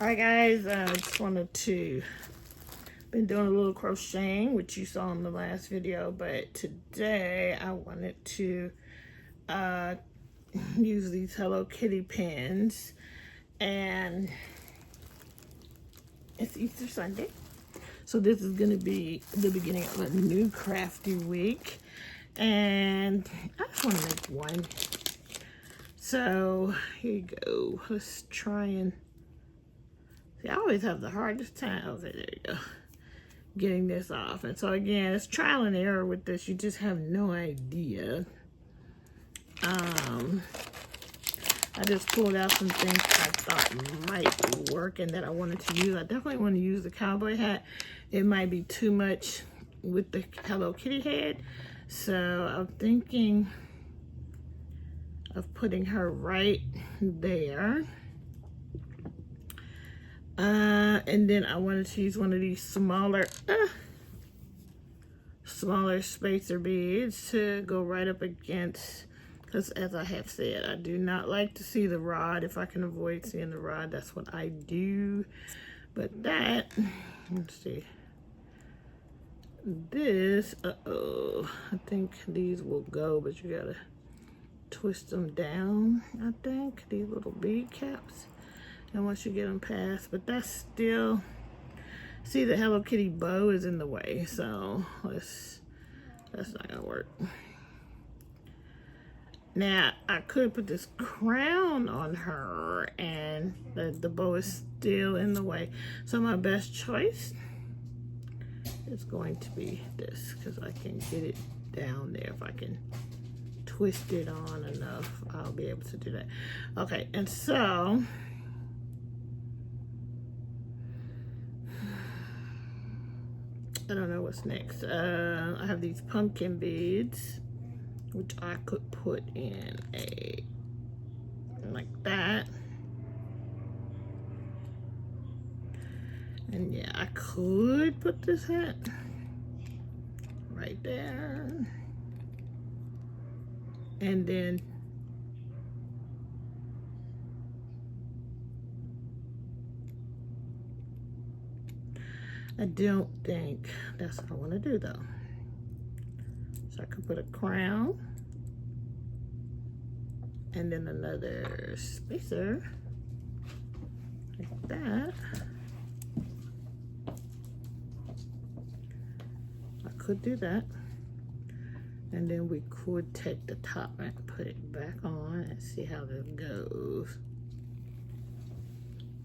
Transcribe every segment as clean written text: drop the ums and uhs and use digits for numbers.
Alright guys, I just wanted to, been doing a little crocheting, which you saw in the last video, but today I wanted to use these Hello Kitty pins, and it's Easter Sunday, so this is going to be the beginning of a new crafty week, and I just want to make one. So here you go. Let's try and see. I always have the hardest time. Okay, there you go. Getting this off. And so again, it's trial and error with this. You just have no idea. I just pulled out some things I thought might work and that I wanted to use. I definitely want to use the cowboy hat. It might be too much with the Hello Kitty head. So I'm thinking of putting her right there. And then I wanted to use one of these smaller spacer beads to go right up against, because as I have said, I do not like to see the rod. If I can avoid seeing the rod, that's what I do. But that, let's see, this, I think these will go, but you gotta twist them down, I think, these little bead caps. And once you get them past, but that's still, see, the Hello Kitty bow is in the way, so that's not gonna work. Now I could put this crown on her and the bow is still in the way, so my best choice is going to be this, because I can get it down there. If I can twist it on enough, I'll be able to do that. Okay, and so I don't know what's next. I have these pumpkin beads, which I could put in like that. And yeah, I could put this hat right there. And then I don't think that's what I want to do though. So I could put a crown and then another spacer like that. I could do that. And then we could take the top and put it back on and see how this goes.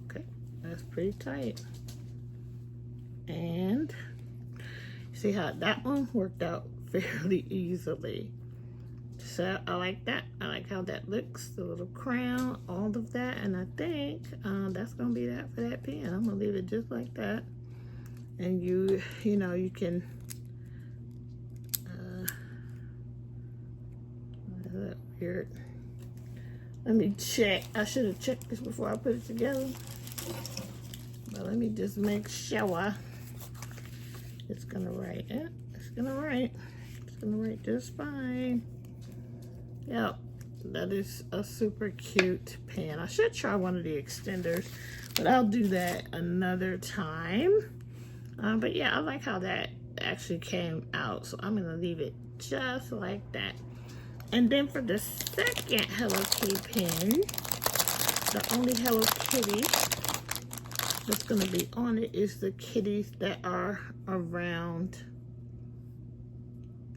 Okay, that's pretty tight. And see how that one worked out fairly easily. So I like that. I like how that looks, the little crown, all of that. And I think that's gonna be that for that pen. I'm gonna leave it just like that. And you know, you can, is that weird? Let me check. I should have checked this before I put it together. But let me just make sure. It's gonna write it. It's gonna write. It's gonna write just fine. Yep, that is a super cute pen. I should try one of the extenders, but I'll do that another time. But yeah, I like how that actually came out, so I'm gonna leave it just like that. And then for the second Hello Kitty pen, the only Hello Kitty that's going to be on it is the kitties that are around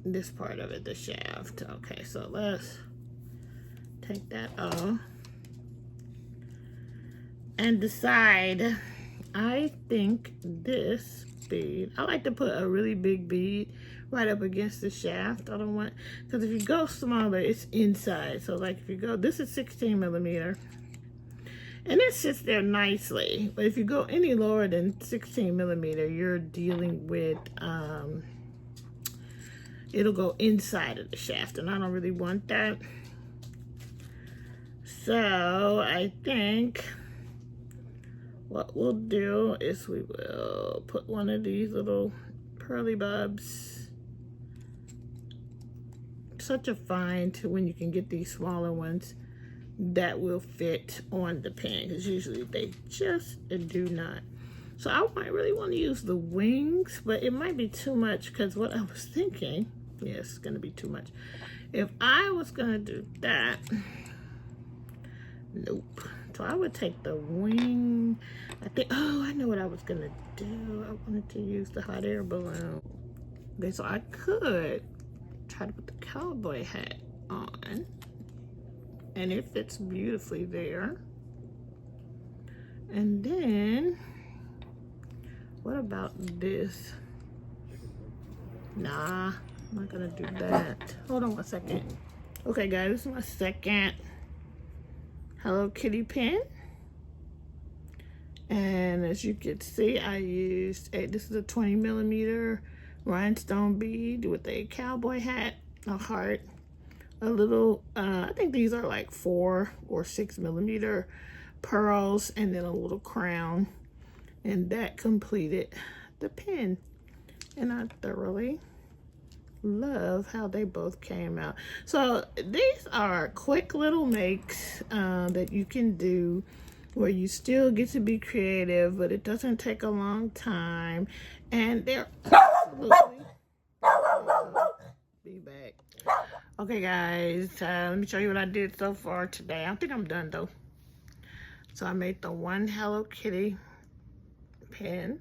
this part of it, the shaft. Okay, so let's take that off and decide. I think this bead, I like to put a really big bead right up against the shaft. I don't want, because if you go smaller, it's inside. So like if you go, this is 16 millimeter. And it sits there nicely, but if you go any lower than 16 millimeter, you're dealing with, it'll go inside of the shaft, and I don't really want that. So I think what we'll do is we will put one of these little pearly bubs. Such a find to when you can get these smaller ones. that will fit on the pen, because usually they just do not. So I might really want to use the wings, but it might be too much, because what I was thinking, yes, it's going to be too much. If I was going to do that, nope. So I would take the wing. I think, oh, I know what I was going to do. I wanted to use the hot air balloon. Okay, so I could try to put the cowboy hat on, and it fits beautifully there. And then, what about this? Nah, I'm not gonna do that. Hold on one second. Okay guys, this is my second Hello Kitty pen. And as you can see, I used this is a 20mm rhinestone bead with a cowboy hat, a heart, a little, I think these are like 4 or 6mm pearls, and then a little crown. And that completed the pen. And I thoroughly love how they both came out. So these are quick little makes that you can do where you still get to be creative, but it doesn't take a long time. And they're absolutely, be back. Okay guys, let me show you what I did so far today. I think I'm done though. So I made the one Hello Kitty pen.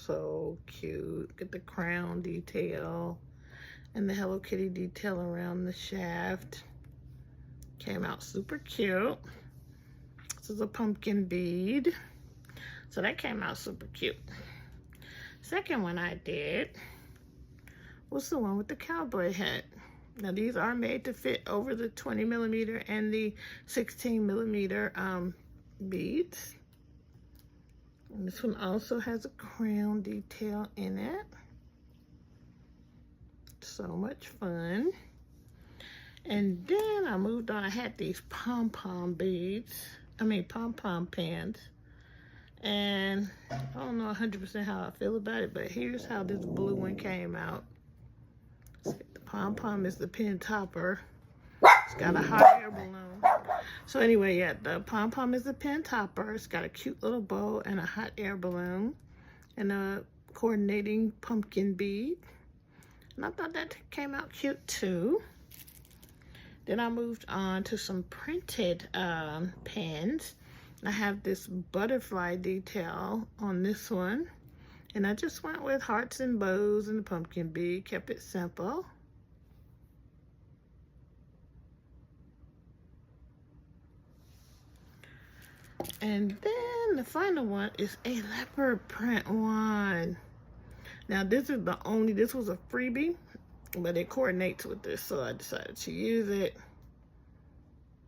So cute. Get the crown detail and the Hello Kitty detail around the shaft. Came out super cute. This is a pumpkin bead. So that came out super cute. Second one I did was the one with the cowboy hat. Now these are made to fit over the 20mm and the 16mm beads. And this one also has a crown detail in it. So much fun. And then I moved on. I had these pom-pom beads. Pom-pom pens. And I don't know 100% how I feel about it, but here's how this blue one came out. The pom-pom is the pen topper. It's got a hot air balloon. So anyway, yeah, the pom-pom is the pen topper. It's got a cute little bow and a hot air balloon and a coordinating pumpkin bead. And I thought that came out cute too. Then I moved on to some printed pens. I have this butterfly detail on this one. And I just went with hearts and bows and the pumpkin bead, kept it simple. And then the final one is a leopard print one. Now this was a freebie, but it coordinates with this, so I decided to use it.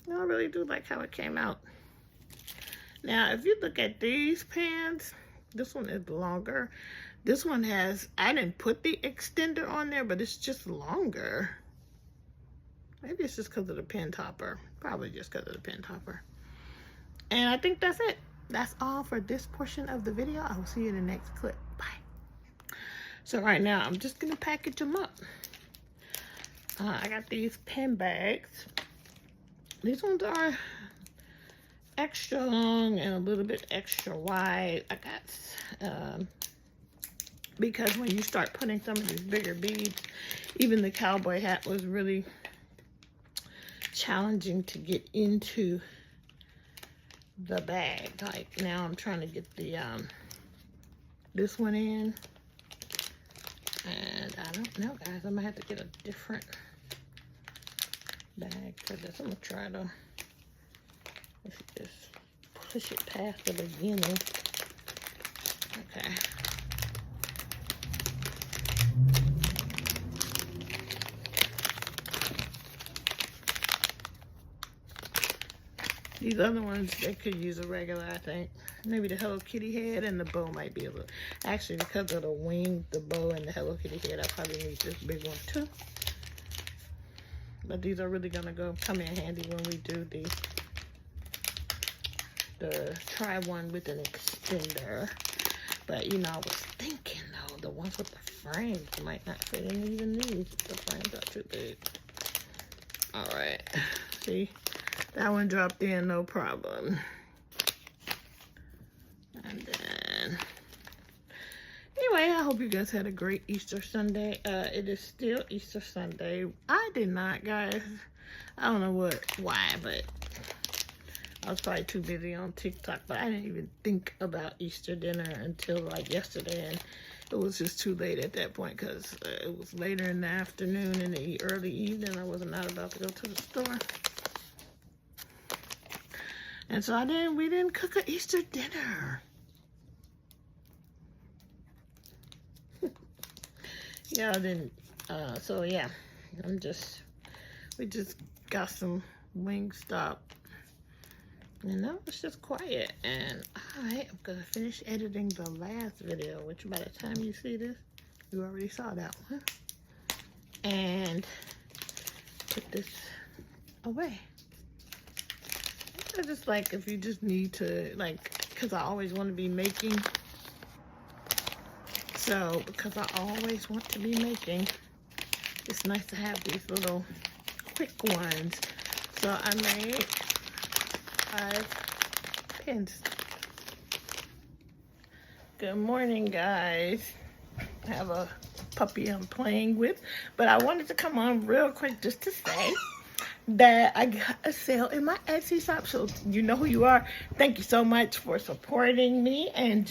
I really do like how it came out. Now, if you look at these pens, this one is longer. This one has, I didn't put the extender on there, but it's just longer. Maybe it's just because of the pen topper. Probably just because of the pen topper. And I think that's it. That's all for this portion of the video. I will see you in the next clip. Bye. So right now, I'm just going to package them up. I got these pen bags. These ones are extra long and a little bit extra wide. I got, because when you start putting some of these bigger beads, even the cowboy hat was really challenging to get into the bag. Like now I'm trying to get the this one in, and I don't know guys, I might have to get a different bag for this. I'm gonna try to, let's just push it past the beginning. Okay. These other ones, they could use a regular, I think. Maybe the Hello Kitty head and the bow might be a little... Actually, because of the wing, the bow, and the Hello Kitty head, I probably need this big one too. But these are really going to come in handy when we do the try one with an extender. But, you know, I was thinking, though, the ones with the frames might not fit in even these. The frames are too big. All right. See? That one dropped in, no problem. And then, anyway, I hope you guys had a great Easter Sunday. It is still Easter Sunday. I did not, guys. I don't know why, but I was probably too busy on TikTok. But I didn't even think about Easter dinner until like yesterday, and it was just too late at that point because it was later in the afternoon and the early evening. I was not about to go to the store. And so we didn't cook an Easter dinner. Yeah, I didn't. So yeah, we just got some Wingstop. And that was just quiet. And I am gonna finish editing the last video, which by the time you see this, you already saw that one. And put this away. I just like, if you just need to, like, because I always want to be making. So, because I always want to be making, it's nice to have these little quick ones. So I made 5 pins. Good morning, guys. I have a puppy I'm playing with, but I wanted to come on real quick just to say that I got a sale in my Etsy shop. So you know who you are. Thank you so much for supporting me. And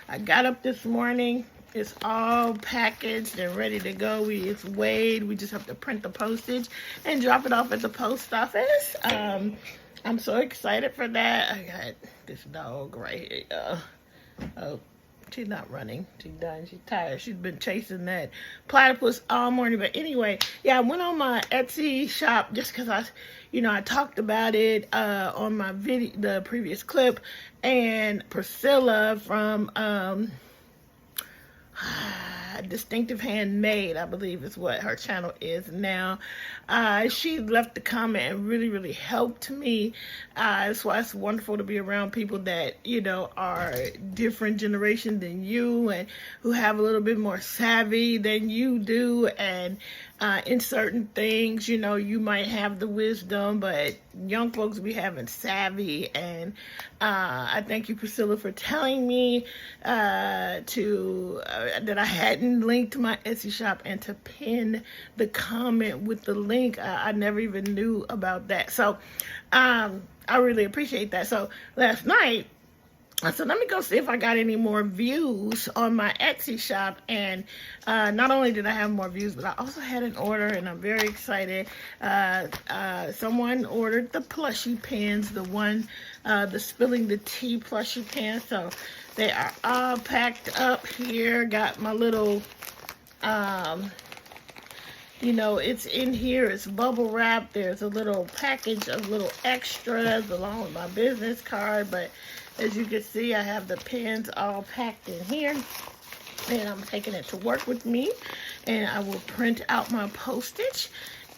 I got up this morning. It's all packaged and ready to go. It's weighed. We just have to print the postage and drop it off at the post office. I'm so excited for that. I got this dog right here. Oh, she's not running. She's done. She's tired. She's been chasing that platypus all morning. But anyway, yeah, I went on my Etsy shop just because I talked about it on my video, the previous clip, and Priscilla from Distinctive Handmade, I believe is what her channel is now. She left a comment and really helped me. That's why it's wonderful to be around people that, are different generation than you and who have a little bit more savvy than you do. And in certain things, you might have the wisdom, but young folks be having savvy. And I thank you, Priscilla, for telling me that I hadn't linked my Etsy shop and to pin the comment with the link. I never even knew about that. So I really appreciate that. So last night, I said, let me go see if I got any more views on my Etsy shop. And not only did I have more views, but I also had an order, and I'm very excited. Someone ordered the plushie pins, the Spilling the Tea plushie pins. So they are all packed up here. Got my little, it's in here. It's bubble wrap. There's a little package of little extras along with my business card. But as you can see, I have the pins all packed in here, and I'm taking it to work with me, and I will print out my postage,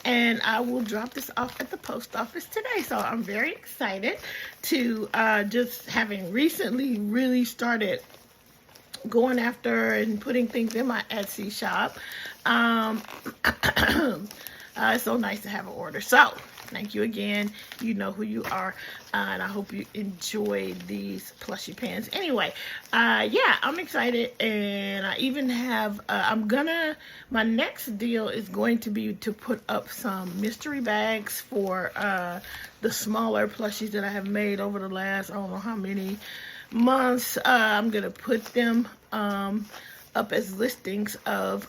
and I will drop this off at the post office today. So I'm very excited to just having recently really started going after and putting things in my Etsy shop. It's so nice to have an order. So thank you again. You know who you are. And I hope you enjoy these plushie pants. Anyway, yeah, I'm excited. And I even have, my next deal is going to be to put up some mystery bags for the smaller plushies that I have made over the last, I don't know how many months. I'm going to put them up as listings of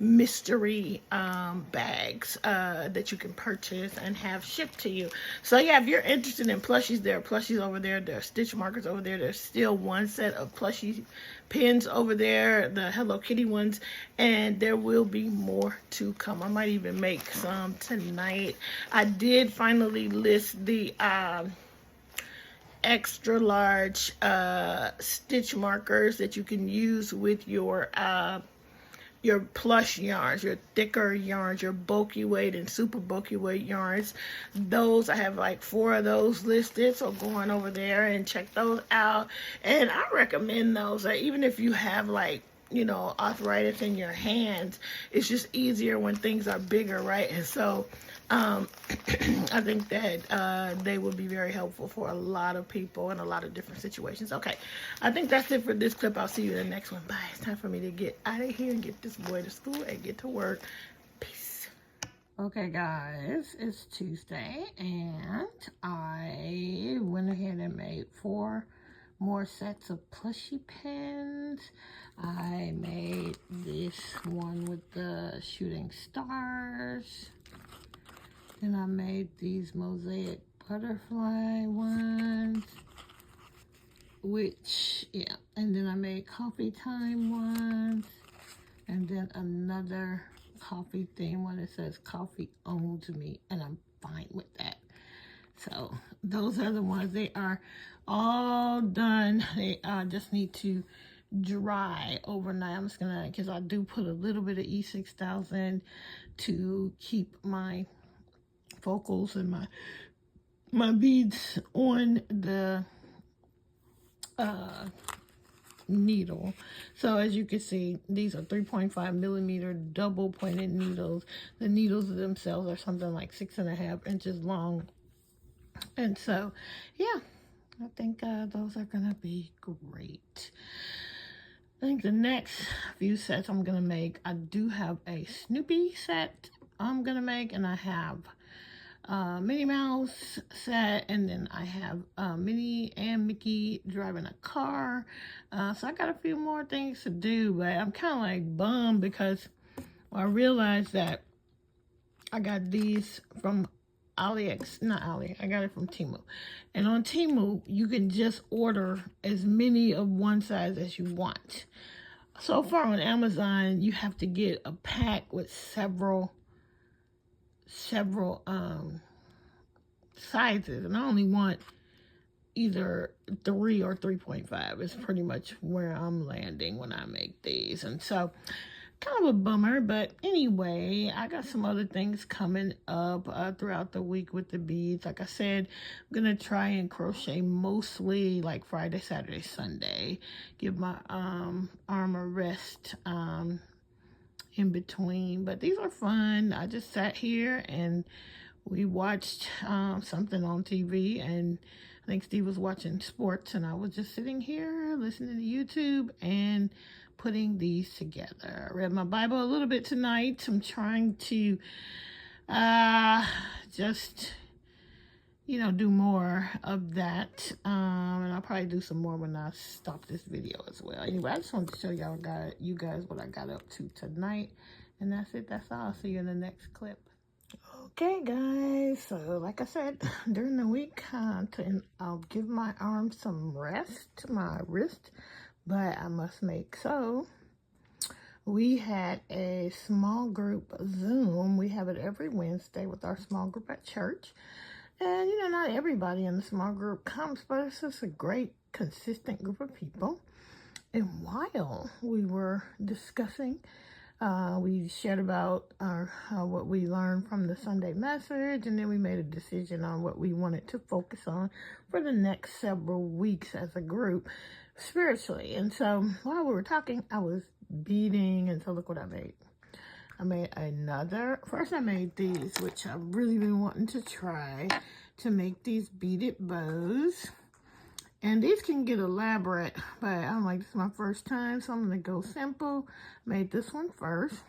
mystery bags that you can purchase and have shipped to you. So yeah, if you're interested in plushies, there are plushies over there. There are stitch markers over there. There's still one set of plushie pins over there, the Hello Kitty ones, and there will be more to come. I might even make some tonight. I did finally list the extra large stitch markers that you can use with your plush yarns, your thicker yarns, your bulky weight and super bulky weight yarns. Those, I have like 4 of those listed, so go on over there and check those out. And I recommend those, even if you have like, arthritis in your hands, it's just easier when things are bigger, right? And so I think that they will be very helpful for a lot of people in a lot of different situations. Okay, I think that's it for this clip. I'll see you in the next one. Bye. It's time for me to get out of here and get this boy to school and get to work. Peace. Okay, guys, it's Tuesday, and I went ahead and made 4 more sets of plushie pins. I made this one with the shooting stars. Then I made these mosaic butterfly ones, and then I made coffee time ones, and then another coffee theme one that says coffee owns me, and I'm fine with that. So those are the ones. They are all done. They just need to dry overnight. I'm just gonna, because I do put a little bit of E6000 to keep my focals and my beads on the needle. So as you can see, these are 3.5 millimeter double pointed needles. The needles themselves are something like 6.5 inches long. And so, yeah, I think those are gonna be great. I think the next few sets I'm gonna make, I do have a Snoopy set I'm gonna make, and I have Minnie Mouse set, and then I have Minnie and Mickey driving a car. So I got a few more things to do, but I'm kind of like bummed because I realized that I got these from I got it from Temu. And on Temu, you can just order as many of one size as you want. So far on Amazon, you have to get a pack with several sizes, and I only want either 3 or 3.5. It's pretty much where I'm landing when I make these, and so kind of a bummer. But anyway, I got some other things coming up throughout the week with the beads. Like I said, I'm gonna try and crochet mostly like Friday, Saturday, Sunday. Give my arm a rest in between, but these are fun. I just sat here and we watched something on TV, and I think Steve was watching sports, and I was just sitting here listening to YouTube and putting these together. I read my Bible a little bit tonight. I'm trying to just, do more of that, and I'll probably do some more when I stop this video as well. Anyway, I just wanted to show you guys what I got up to tonight, and that's it. That's all. I'll see you in the next clip. Okay, guys, so like I said, during the week, I'll give my arm some rest, my wrist, but I must make so. We had a small group Zoom. We have it every Wednesday with our small group at church. And, not everybody in the small group comes, but it's just a great, consistent group of people. And while we were discussing, we shared about what we learned from the Sunday message, and then we made a decision on what we wanted to focus on for the next several weeks as a group spiritually. And so while we were talking, I was beading, and so look what I made. I made first I made these, which I've really been wanting to try, to make these beaded bows. And these can get elaborate, but I'm like, this is my first time, so I'm going to go simple. Made this one first.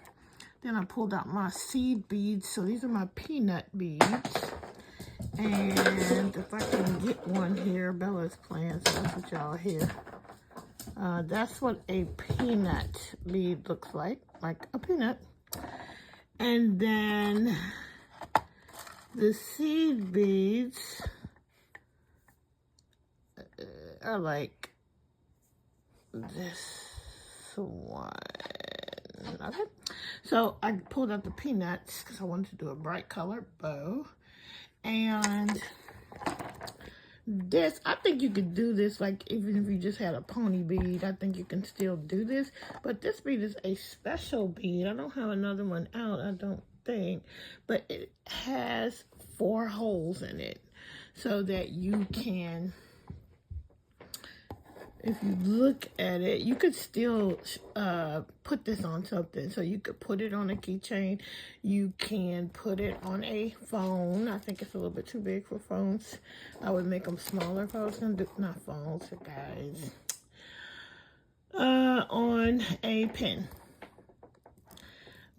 Then I pulled out my seed beads. So these are my peanut beads. And if I can get one here, Bella's playing, so that's what y'all hear. That's what a peanut bead looks like a peanut. And then the seed beads are like this one. Okay, so I pulled out the peanuts because I wanted to do a bright color bow. And this, I think you could do this like even if you just had a pony bead. I think you can still do this, but this bead is a special bead. I don't have another one out, I don't think, but it has 4 holes in it so that you can if you look at it, you could still put this on something. So you could put it on a keychain. You can put it on a phone. I think it's a little bit too big for phones. I would make them smaller if I was going to do, not phones, guys. On a pen.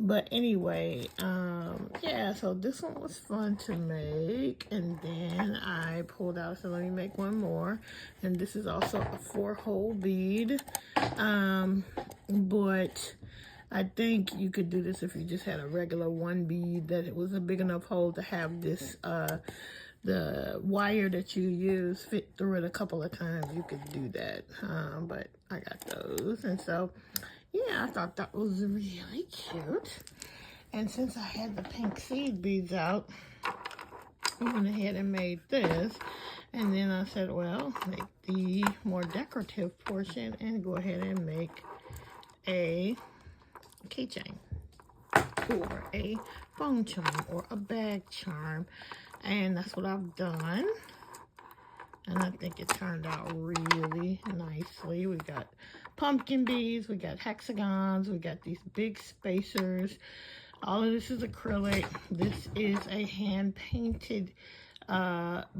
But anyway, yeah, so this one was fun to make, and then I pulled out, so let me make one more, and this is also a 4-hole bead, but I think you could do this if you just had a regular 1 bead, that it was a big enough hole to have this, the wire that you use fit through it a couple of times. You could do that, but I got those, and so yeah, I thought that was really cute. And since I had the pink seed beads out, I went ahead and made this. And then I said, well, make the more decorative portion and go ahead and make a keychain or a phone charm or a bag charm. And that's what I've done. And I think it turned out really nicely. We got pumpkin beads, we got hexagons, we got these big spacers. All of this is acrylic. This is a hand-painted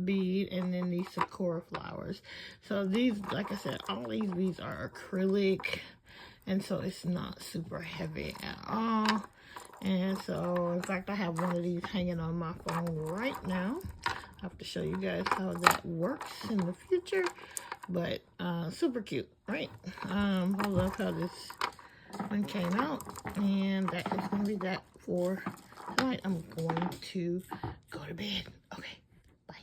bead, and then these sakura flowers. So these, like I said, all these beads are acrylic, and so it's not super heavy at all. And so, in fact, I have one of these hanging on my phone right now. I have to show you guys how that works in the future, but super cute, right? I love how this one came out, and that is going to be that for tonight. I'm going to go to bed. Okay, bye.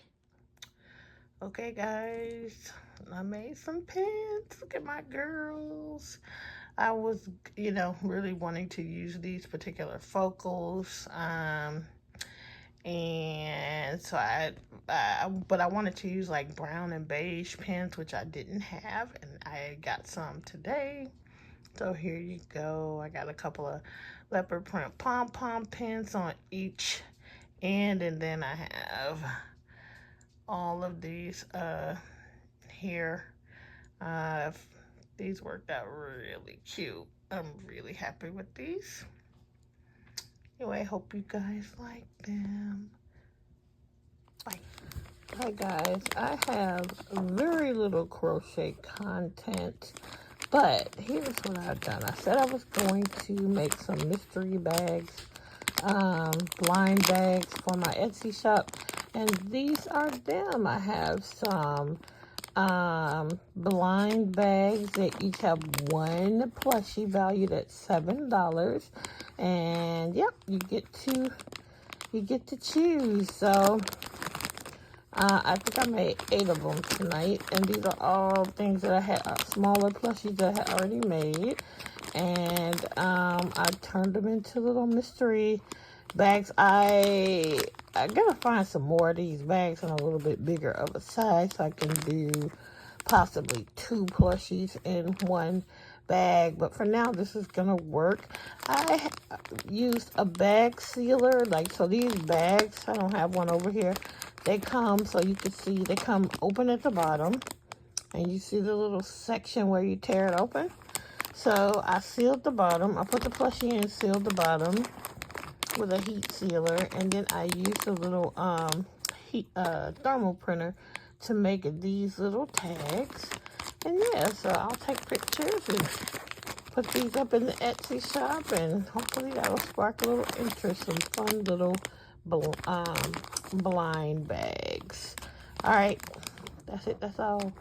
Okay, guys, I made some pins. Look at my girls. I was, you know, really wanting to use these particular focals, and so but I wanted to use like brown and beige pins, which I didn't have, and I got some today. So here you go. I got a couple of leopard print pom-pom pins on each end, and then I have all of these here. These worked out really cute. I'm really happy with these. Anyway, I hope you guys like them. Bye. Hi guys, I have very little crochet content, but here's what I've done. I said I was going to make some mystery bags, blind bags for my Etsy shop, and these are them. I have some blind bags that each have one plushie valued at $7, and yep, you get to choose. So I think I made 8 of them tonight, and these are all things that I had, smaller plushies that I had already made, and I turned them into little mystery bags. I gotta find some more of these bags in a little bit bigger of a size, so I can do possibly 2 plushies in one bag, but for now this is gonna work. I used a bag sealer, like, so these bags, I don't have one over here, they come, so you can see, they come open at the bottom, and you see the little section where you tear it open. So I sealed the bottom, I put the plushie in and sealed the bottom with a heat sealer, and then I used a little thermal printer to make these little tags. And yeah, so I'll take pictures and put these up in the Etsy shop, and hopefully that'll spark a little interest, some fun little blind bags. All right, that's it. That's all.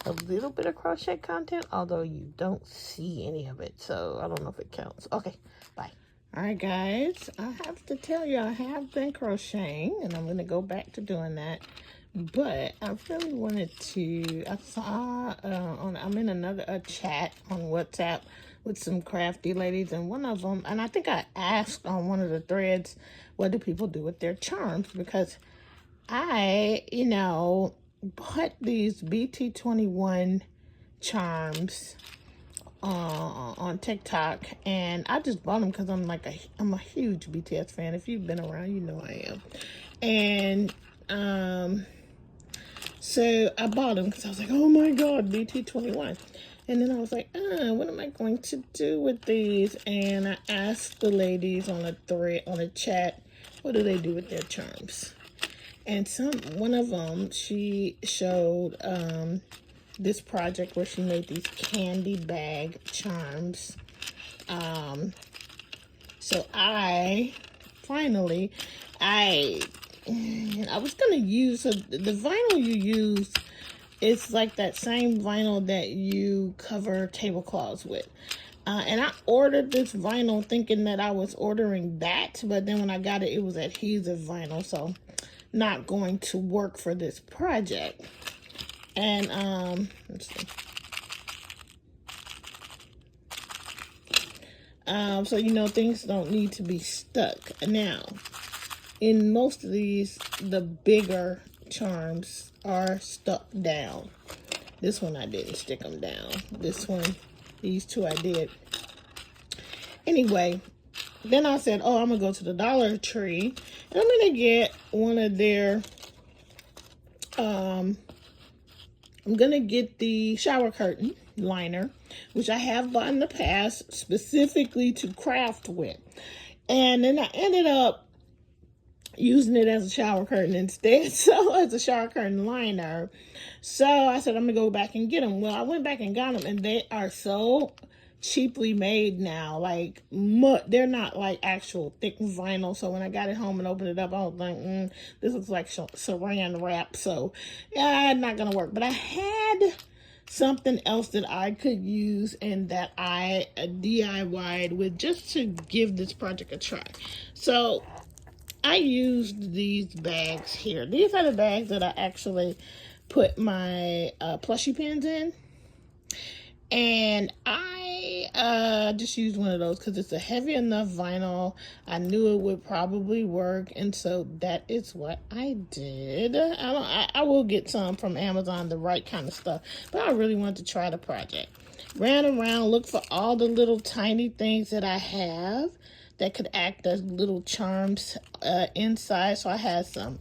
A little bit of crochet content, although you don't see any of it, so I don't know if it counts. Okay, bye. All right, guys, I have to tell you, I have been crocheting, and I'm going to go back to doing that. But I really wanted to, I saw, I'm in a chat on WhatsApp with some crafty ladies, and one of them, and I think I asked on one of the threads, what do people do with their charms? Because I, you know, bought these BT21 charms on TikTok, and I just bought them because I'm a huge BTS fan. If you've been around, you know I am. And So I bought them because I was like, oh my God, BT21. And then I was like, what am I going to do with these? And I asked the ladies on a thread, on a chat, what do they do with their charms? And one of them, she showed this project where she made these candy bag charms. So I finally, I was gonna use the vinyl you use. It's like that same vinyl that you cover tablecloths with. And I ordered this vinyl thinking that I was ordering that, but then when I got it, it was adhesive vinyl, so not going to work for this project. And let's see. So you know, things don't need to be stuck. Now, in most of these, the bigger charms are stuck down. This one I didn't stick them down. This one, these two I did. Anyway, then I said, oh, I'm gonna go to the Dollar Tree and I'm gonna get one of their I'm gonna get the shower curtain liner, which I have bought in the past specifically to craft with. And then I ended up using it as a shower curtain instead, so as a shower curtain liner. So I said, I'm gonna go back and get them. Well, I went back and got them, and they are so cheaply made now. Like, they're not like actual thick vinyl. So when I got it home and opened it up, I was like, this looks like saran wrap. So yeah, it's not gonna work. But I had something else that I could use and that I DIY'd with just to give this project a try. So I used these bags here. These are the bags that I actually put my plushie pins in. And I just used one of those because it's a heavy enough vinyl. I knew it would probably work. And so that is what I did. I will get some from Amazon, the right kind of stuff. But I really wanted to try the project. Ran around, looked for all the little tiny things that I have that could act as little charms inside. So I had some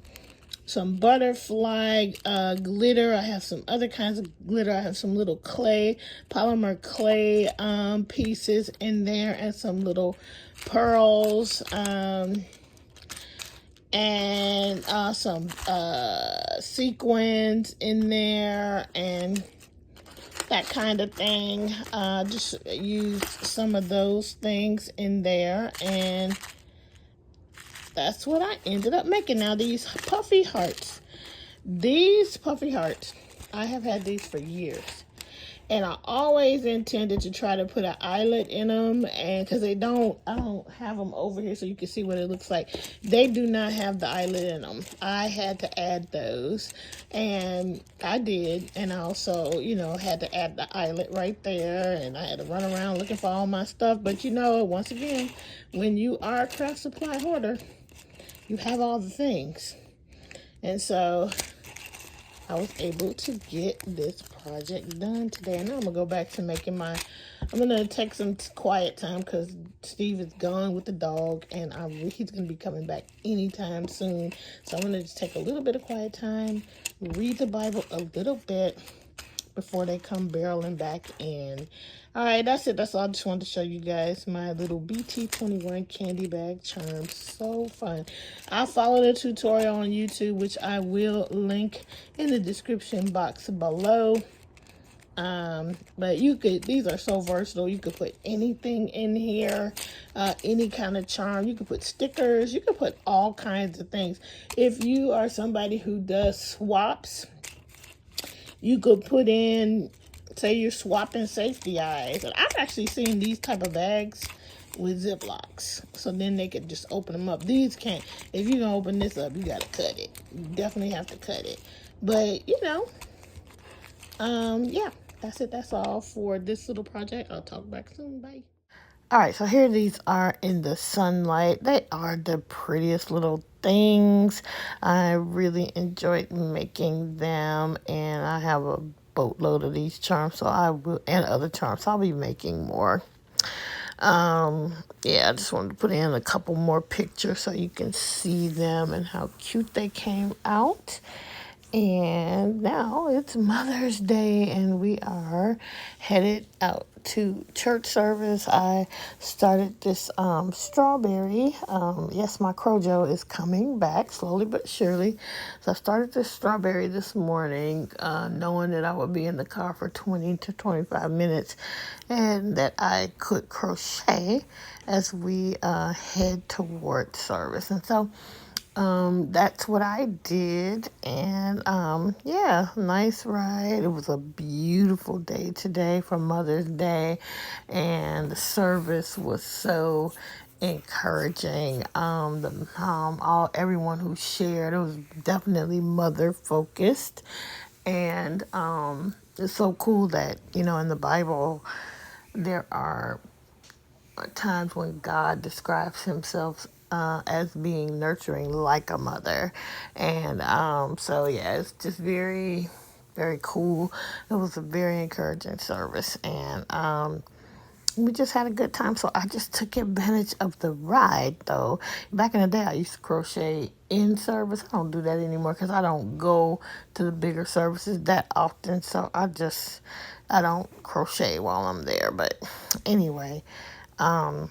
butterfly glitter. I have some other kinds of glitter. I have some little polymer clay pieces in there, and some little pearls, and some sequins in there, and that kind of thing. Just used some of those things in there, and that's what I ended up making. Now, these puffy hearts, I have had these for years. And I always intended to try to put an eyelet in them, and because I don't have them over here so you can see what it looks like. They do not have the eyelet in them. I had to add those, and I did. And I also, you know, had to add the eyelet right there, and I had to run around looking for all my stuff. But you know, once again, when you are a craft supply hoarder, you have all the things. And so I was able to get this project done today. And now I'm going to go back to making I'm going to take some quiet time because Steve is gone with the dog. And he's going to be coming back anytime soon. So I'm going to just take a little bit of quiet time, read the Bible a little bit before they come barreling back in. All right, that's it. That's all. I just wanted to show you guys my little BT21 candy bag charm. So fun. I'll follow the tutorial on YouTube, which I will link in the description box below. But these are so versatile. You could put anything in here, any kind of charm. You could put stickers. You could put all kinds of things. If you are somebody who does swaps, you could put in, say you're swapping safety eyes. And I've actually seen these type of bags with Ziplocs. So then they could just open them up. These can't. If you're going to open this up, you got to cut it. You definitely have to cut it. But, you know, yeah, that's it. That's all for this little project. I'll talk back soon. Bye. All right, so here these are in the sunlight. They are the prettiest little things. I really enjoyed making them, and I have a boatload of these charms, so I will, and other charms. I'll be making more. Yeah, I just wanted to put in a couple more pictures so you can see them and how cute they came out. And now it's Mother's Day, and we are headed out to church service. I started this strawberry. Yes, my Crojo is coming back slowly but surely. So I started this strawberry this morning, knowing that I would be in the car for 20 to 25 minutes and that I could crochet as we head toward service. And so that's what I did, and yeah, nice ride. It was a beautiful day today for Mother's Day, and the service was so encouraging. Everyone who shared, it was definitely mother focused, and it's so cool that in the Bible there are times when God describes himself as being nurturing like a mother. And so, yeah, it's just very, very cool. It was a very encouraging service. And we just had a good time. So I just took advantage of the ride, though. Back in the day, I used to crochet in service. I don't do that anymore because I don't go to the bigger services that often. So I don't crochet while I'm there. But anyway, I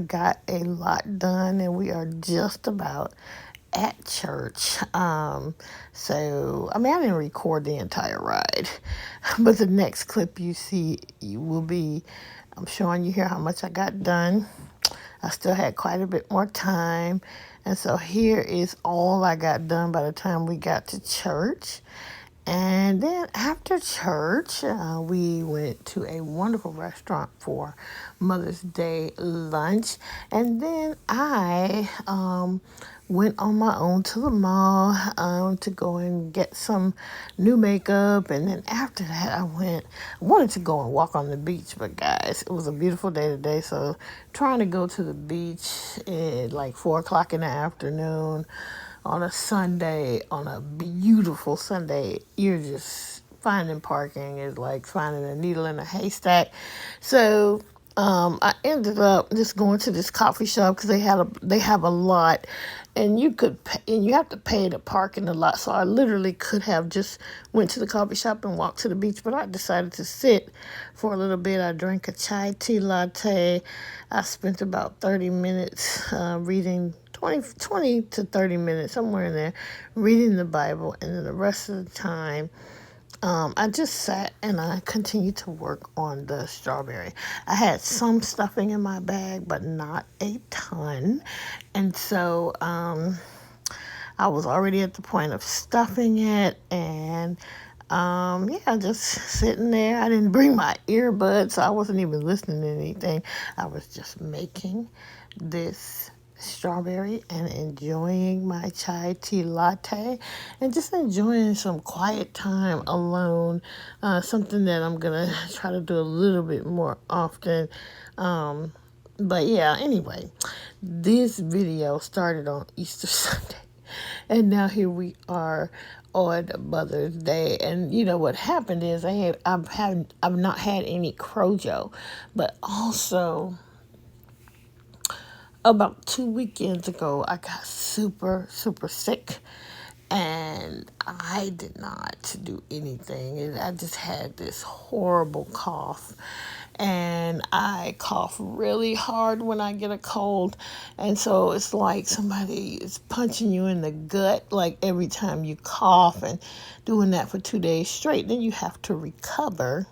got a lot done, and we are just about at church. I didn't record the entire ride, but the next clip you see will be, I'm showing you here how much I got done. I still had quite a bit more time, and so here is all I got done by the time we got to church. And then after church, we went to a wonderful restaurant for Mother's Day lunch. And then I went on my own to the mall to go and get some new makeup. And then after that, I wanted to go and walk on the beach. But guys, it was a beautiful day today. So trying to go to the beach at like 4 o'clock in the afternoon on a Sunday, on a beautiful Sunday, you're just finding parking is like finding a needle in a haystack. So I ended up just going to this coffee shop because they have a lot, and you have to pay to park in the lot. So I literally could have just went to the coffee shop and walked to the beach, but I decided to sit for a little bit. I drank a chai tea latte. I spent about 30 minutes reading. 20 to 30 minutes, somewhere in there, reading the Bible, and then the rest of the time, I just sat and I continued to work on the strawberry. I had some stuffing in my bag, but not a ton, and so I was already at the point of stuffing it, and just sitting there. I didn't bring my earbuds, so I wasn't even listening to anything. I was just making this strawberry and enjoying my chai tea latte and just enjoying some quiet time alone, something that I'm gonna try to do a little bit more often. But yeah, anyway, this video started on Easter Sunday, and now here we are on Mother's Day. And you know what happened is I've not had any Crojo, but also about 2 weekends ago, I got super, super sick, and I did not do anything. And I just had this horrible cough, and I cough really hard when I get a cold, and so it's like somebody is punching you in the gut, like every time you cough, and doing that for 2 days straight. Then you have to recover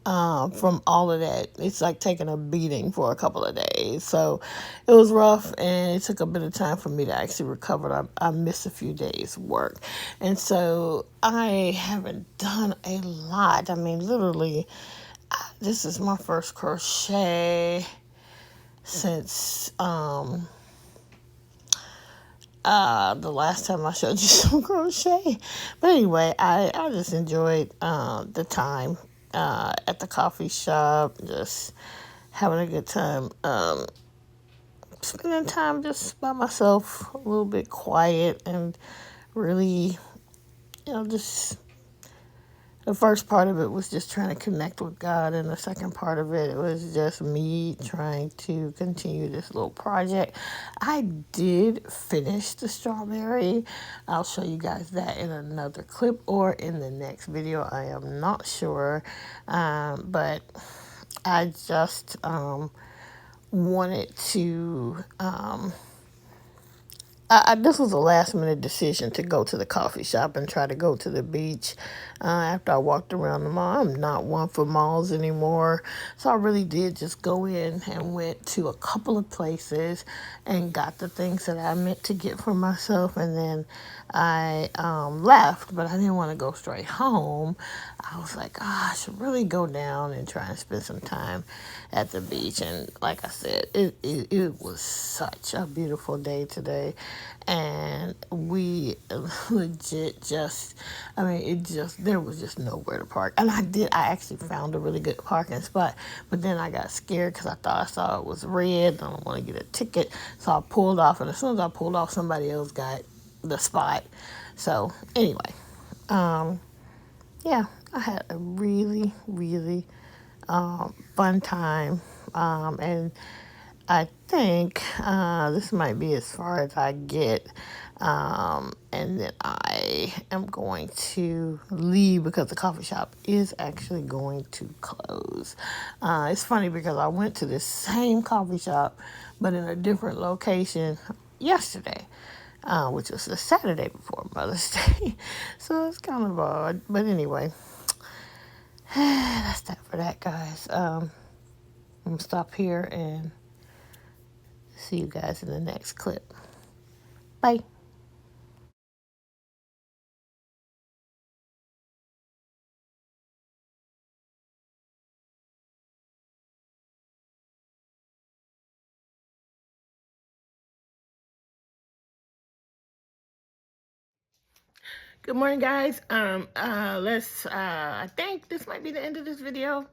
from all of that. It's like taking a beating for a couple of days. So it was rough, and it took a bit of time for me to actually recover. I missed a few days work. And so I haven't done a lot. I mean, literally, this is my first crochet since the last time I showed you some crochet. But anyway, I just enjoyed the time at the coffee shop, just having a good time, spending time just by myself, a little bit quiet, and really, just The first part of it was just trying to connect with God, and the second part of it was just me trying to continue this little project. I did finish the strawberry. I'll show you guys that in another clip or in the next video. I am not sure, but I just wanted to this was a last minute decision to go to the coffee shop and try to go to the beach. After I walked around the mall, I'm not one for malls anymore. So I really did just go in and went to a couple of places and got the things that I meant to get for myself. And then I left, but I didn't want to go straight home. I was like, oh, I should really go down and try and spend some time at the beach. And like I said, it was such a beautiful day today. And we legit just, I mean, there was just nowhere to park. And I actually found a really good parking spot, but then I got scared because I thought I saw it was red. I don't want to get a ticket. So I pulled off, and as soon as I pulled off, somebody else got the spot. So anyway, yeah, I had a really, really fun time. And I think this might be as far as I get. And then I am going to leave because the coffee shop is actually going to close. It's funny because I went to the same coffee shop, but in a different location yesterday. Which was the Saturday before Mother's Day. So it's kind of odd. But anyway, that's that for that, guys. I'm going to stop here and see you guys in the next clip. Bye. Good morning, guys. I think this might be the end of this video.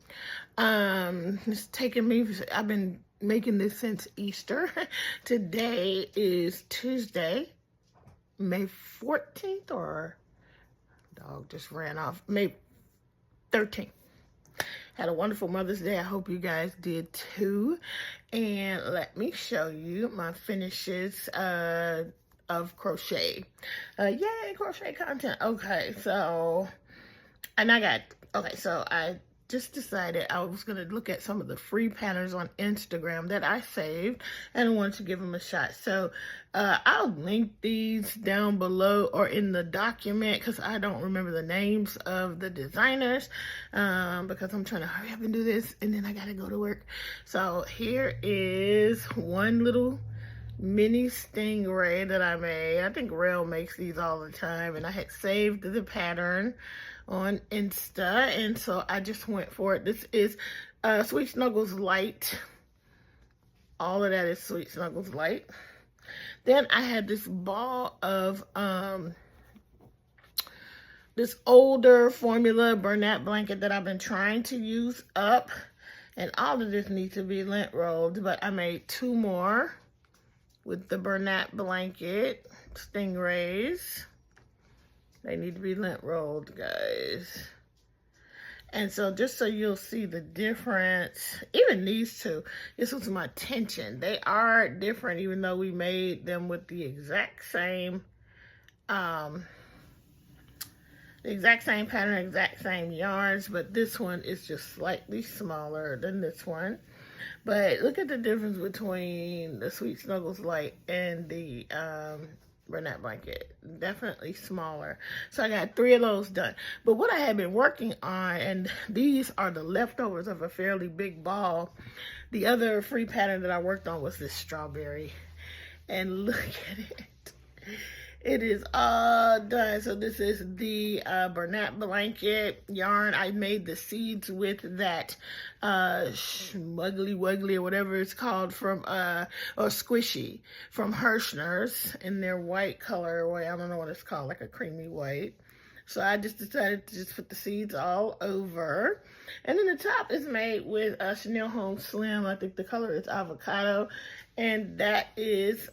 It's taken me, I've been making this since Easter. Today is Tuesday, May 14th, or dog just ran off, May 13th. Had a wonderful Mother's Day. I hope you guys did too. And let me show you my finishes of crochet. Yay, crochet content. Okay, so I just decided I was going to look at some of the free patterns on Instagram that I saved, and I wanted to give them a shot. So I'll link these down below or in the document because I don't remember the names of the designers because I'm trying to hurry up and do this, and then I got to go to work. So here is one little mini stingray that I made. I think Rail makes these all the time, and I had saved the pattern on Insta, and so I just went for it. This is Sweet Snuggles Light. All of that is Sweet Snuggles Light. Then I had this ball of this older formula Bernat blanket that I've been trying to use up, and all of this needs to be lint rolled, but I made two more with the Bernat blanket stingrays. They need to be lint rolled, guys. And so just so you'll see the difference, even these two, this was my tension. They are different even though we made them with the exact same pattern, exact same yarns, but this one is just slightly smaller than this one. But look at the difference between the Sweet Snuggles Light and the Bernat blanket. Definitely smaller. So I got 3 of those done. But what I had been working on, and these are the leftovers of a fairly big ball. The other free pattern that I worked on was this strawberry. And look at it. It is all done. So this is the Bernat blanket yarn. I made the seeds with that Smuggly Wuggly or whatever it's called from, or Squishy from Hirschner's in their white color. I don't know what it's called, like a creamy white. So I just decided to just put the seeds all over. And then the top is made with Chanel Home Slim. I think the color is avocado. And that is,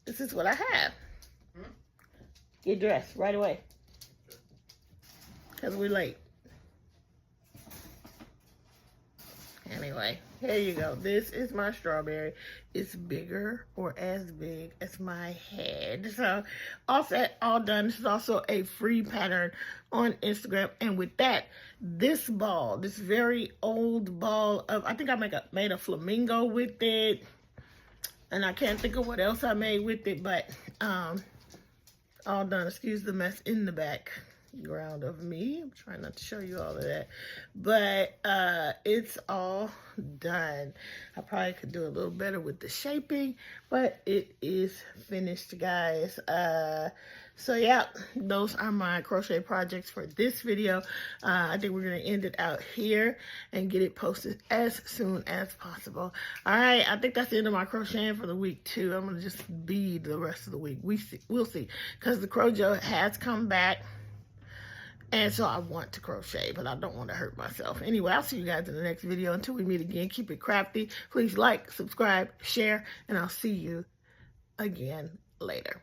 this is what I have. Get dressed right away. because we're late. Anyway, here you go. This is my strawberry. It's bigger or as big as my head. So, all set, all done. This is also a free pattern on Instagram. And with that, this ball, this very old ball of, I think I made a flamingo with it. And I can't think of what else I made with it, but all done. Excuse the mess in the background of me. I'm trying not to show you all of that, but it's all done. I probably could do a little better with the shaping, but it is finished, guys. So yeah, those are my crochet projects for this video. I think we're gonna end it out here and get it posted as soon as possible. All right, I think that's the end of my crocheting for the week too. I'm gonna just bead the rest of the week. We'll see, because the Crochet has come back. And so I want to crochet, but I don't want to hurt myself. Anyway, I'll see you guys in the next video. Until we meet again, keep it crafty. Please like, subscribe, share, and I'll see you again later.